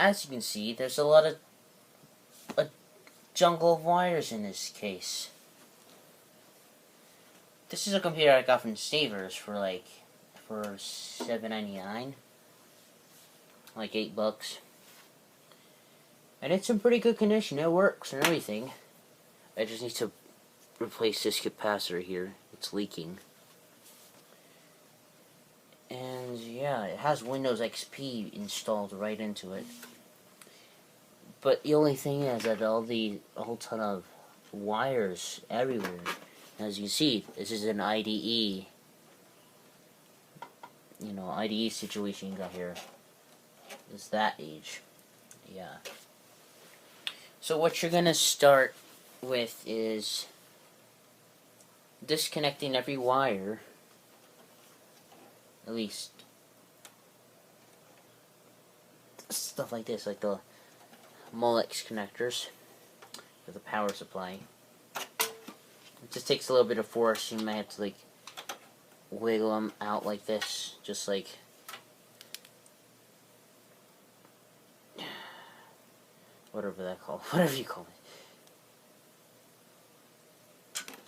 as you can see, there's a lot of a jungle of wires in this case. This is a computer I got from Savers for $7.99, like $8, and it's in pretty good condition. It works and everything. I just need to replace this capacitor here. It's leaking. And yeah, it has Windows XP installed right into it. But the only thing is that a whole ton of wires everywhere. As you see, this is an IDE. IDE situation you got here. It's that age. Yeah. So what you're gonna start with is disconnecting every wire. At least stuff like this, like the Molex connectors for the power supply. It just takes a little bit of force. You might have to wiggle them out like this, just like whatever you call it.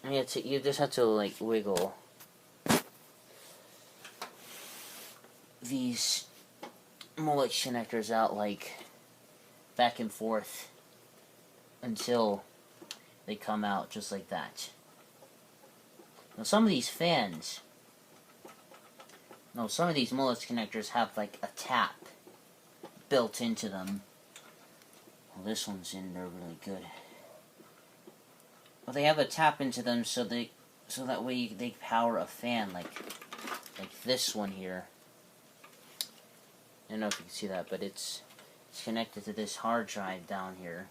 And you just have to wiggle these Molex connectors out back and forth until they come out just like that. Now some of these Molex connectors have a tap built into them. Well, this one's in there really good. Well, they have a tap into them so that way they power a fan like this one here. I don't know if you can see that, but it's connected to this hard drive down here.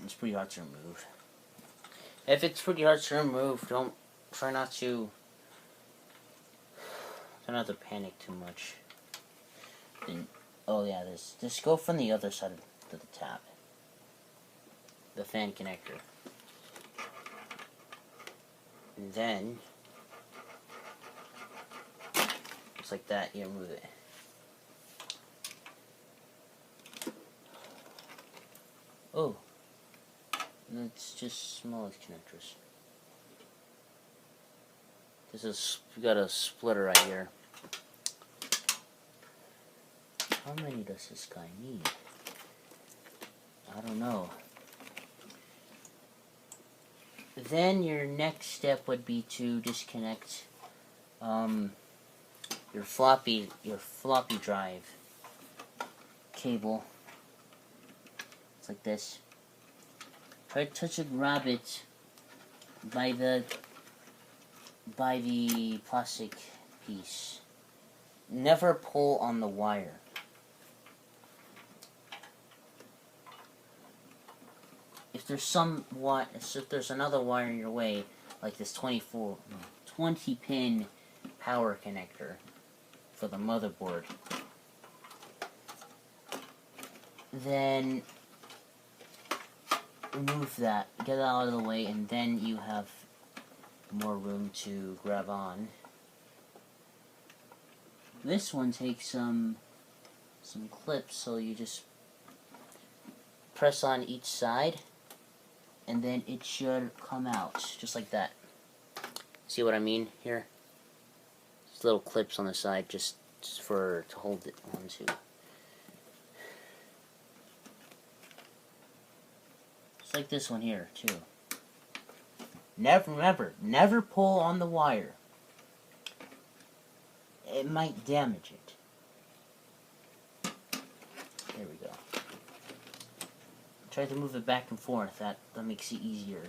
It's pretty hard to remove. If it's pretty hard to remove, try not to panic too much. Oh yeah, just go from the other side of the tap, the fan connector, and then just like that, you remove it. Oh, and it's just smallest connectors. We got a splitter right here. How many does this guy need? I don't know. Then your next step would be to disconnect your floppy drive cable. It's like this. Try to grab it by the plastic piece. Never pull on the wire. If there's another wire in your way, like this 20 pin power connector for the motherboard, then remove that, get it out of the way, and then you have more room to grab on. This one takes some clips, so you just press on each side, and then it should come out just like that. See what I mean here? Just little clips on the side, just to hold it onto. Just like this one here too. Never pull on the wire. It might damage it. There we go. Try to move it back and forth. That makes it easier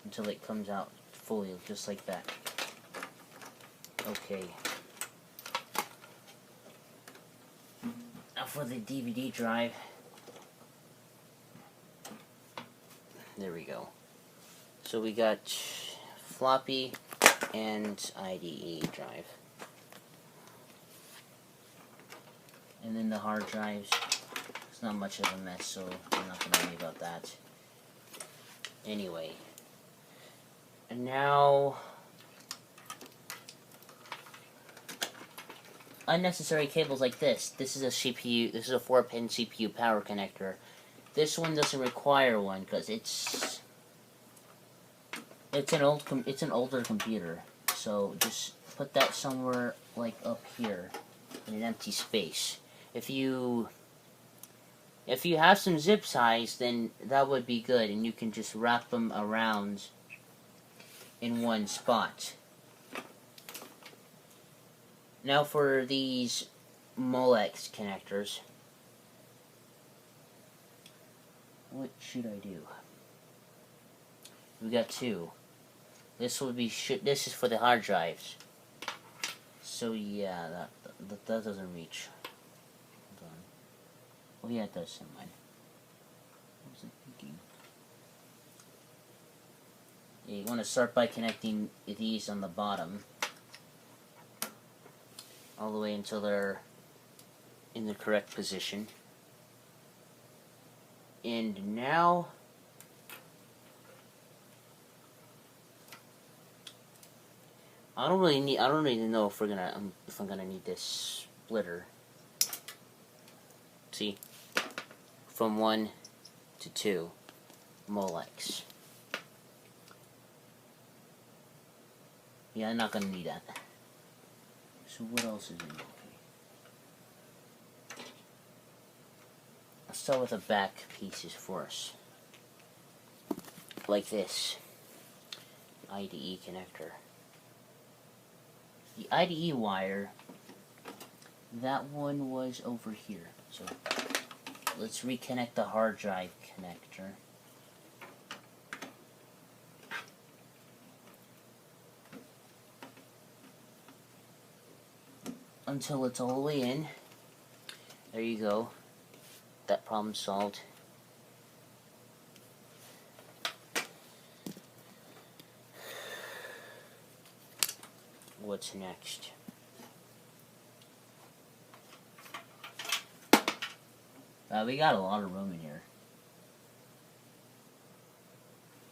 until it comes out fully, just like that. Okay. Now for the DVD drive. There we go. So we got floppy and IDE drive. And then the hard drives, it's not much of a mess, so I'm not going to worry about that. Anyway. And now unnecessary cables like this. This is a CPU. This is a 4-pin CPU power connector. This one doesn't require one because it's an older computer. So just put that somewhere like up here in an empty space. If you have some zip ties, then that would be good, and you can just wrap them around in one spot. Now for these Molex connectors, what should I do? We got two. This is for the hard drives. So yeah, that doesn't reach. Hold on. Oh yeah, it does. Never mind. What was I thinking? Yeah, you want to start by connecting these on the bottom, all the way until they're in the correct position. And now I don't really know if I'm gonna need this splitter. See, from 1 to 2 Molex. Yeah, I'm not gonna need that. So what else is in okay? Let's start with the back pieces first. Like this IDE connector. The IDE wire, that one was over here. So let's reconnect the hard drive connector. Until it's all the way in. There you go. That problem solved. What's next? We got a lot of room in here.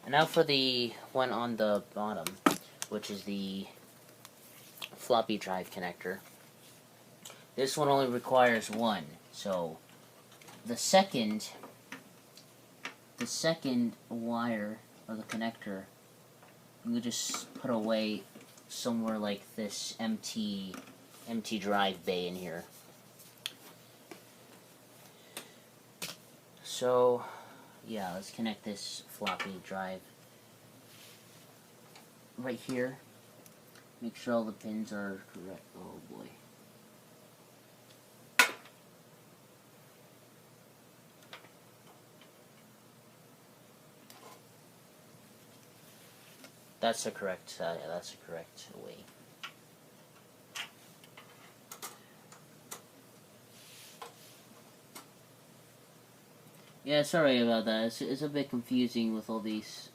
And now for the one on the bottom, which is the floppy drive connector. This one only requires one. So the second wire or the connector, you just put away somewhere like this empty drive bay in here. So yeah, let's connect this floppy drive right here. Make sure all the pins are correct. Oh boy. That's the correct way. Yeah, sorry about that. It's a bit confusing with all these,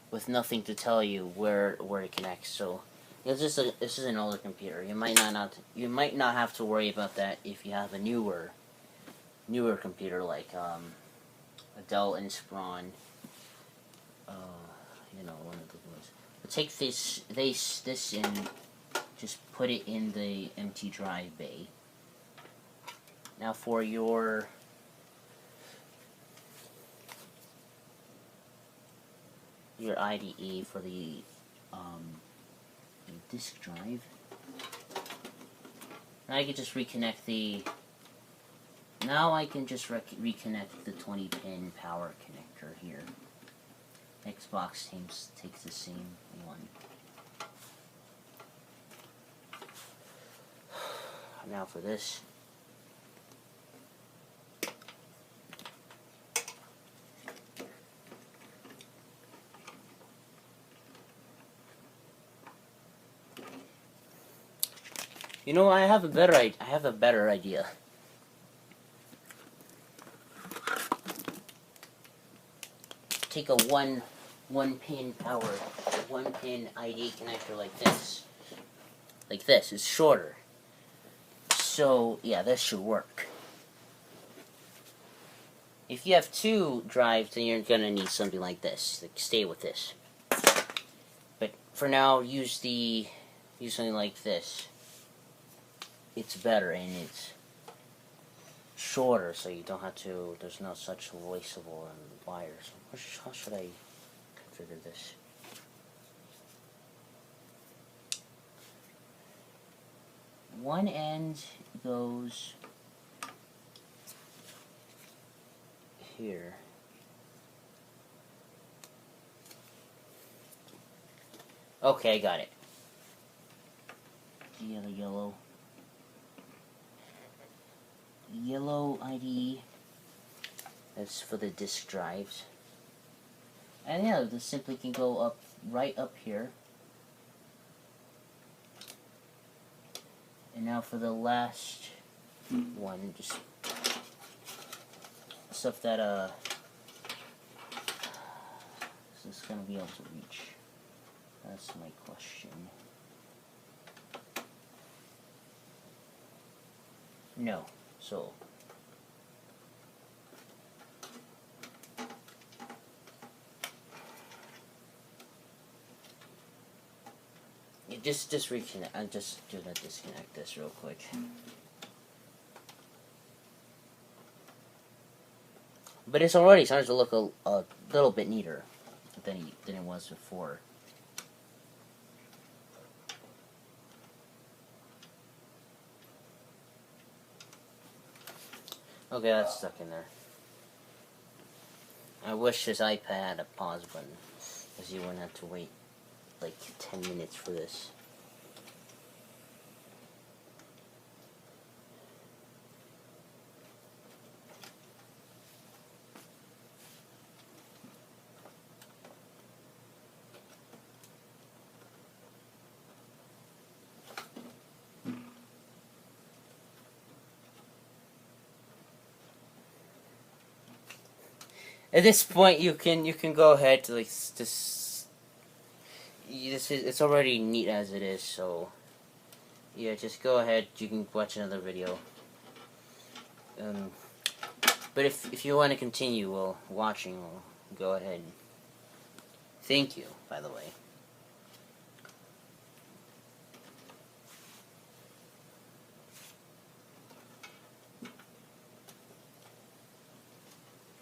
with nothing to tell you where it connects. So this is an older computer. You might not have to worry about that if you have a newer computer like a Dell Inspiron. You know, one of those ones. But take this and just put it in the empty drive bay. Now for your IDE for the disk drive. Now I can just reconnect the. Now I can just reconnect the 20-pin power connector here. Xbox takes the same one. Now for this. You know, I have a better idea. Take a one pin ID connector like this. Like this. It's shorter. So yeah, this should work. If you have two drives, then you're gonna need something like this. Like, stay with this. But for now, use something like this. it's better and it's shorter, so you don't have to. There's no such voiceable and wires. How should I configure this? One end goes here. Okay, I got it. Yellow ID. That's for the disk drives. And yeah, this simply can go up right up here. And now for the last one, just stuff that is this gonna be able to reach? That's my question. No. So you just reconnect. I'm just gonna disconnect this real quick. But it's already starting to look a little bit neater than it was before. Okay, that's stuck in there. I wish this iPad had a pause button, because you wouldn't have to wait like 10 minutes for this. At this point, you can go ahead to like just it's already neat as it is. So yeah, just go ahead. You can watch another video. But if you want to continue watching, go ahead. Thank you, by the way.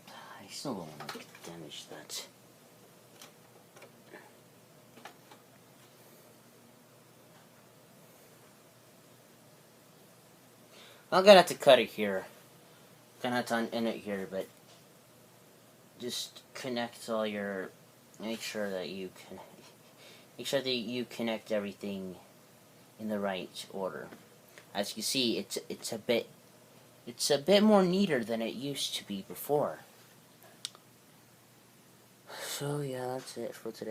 I still don't want to damage that. I'm gonna have to cut it here. Gonna have to end it here, but just connect all your. Make sure that you connect everything in the right order. As you see, it's a bit more neater than it used to be before. So yeah, that's it for today.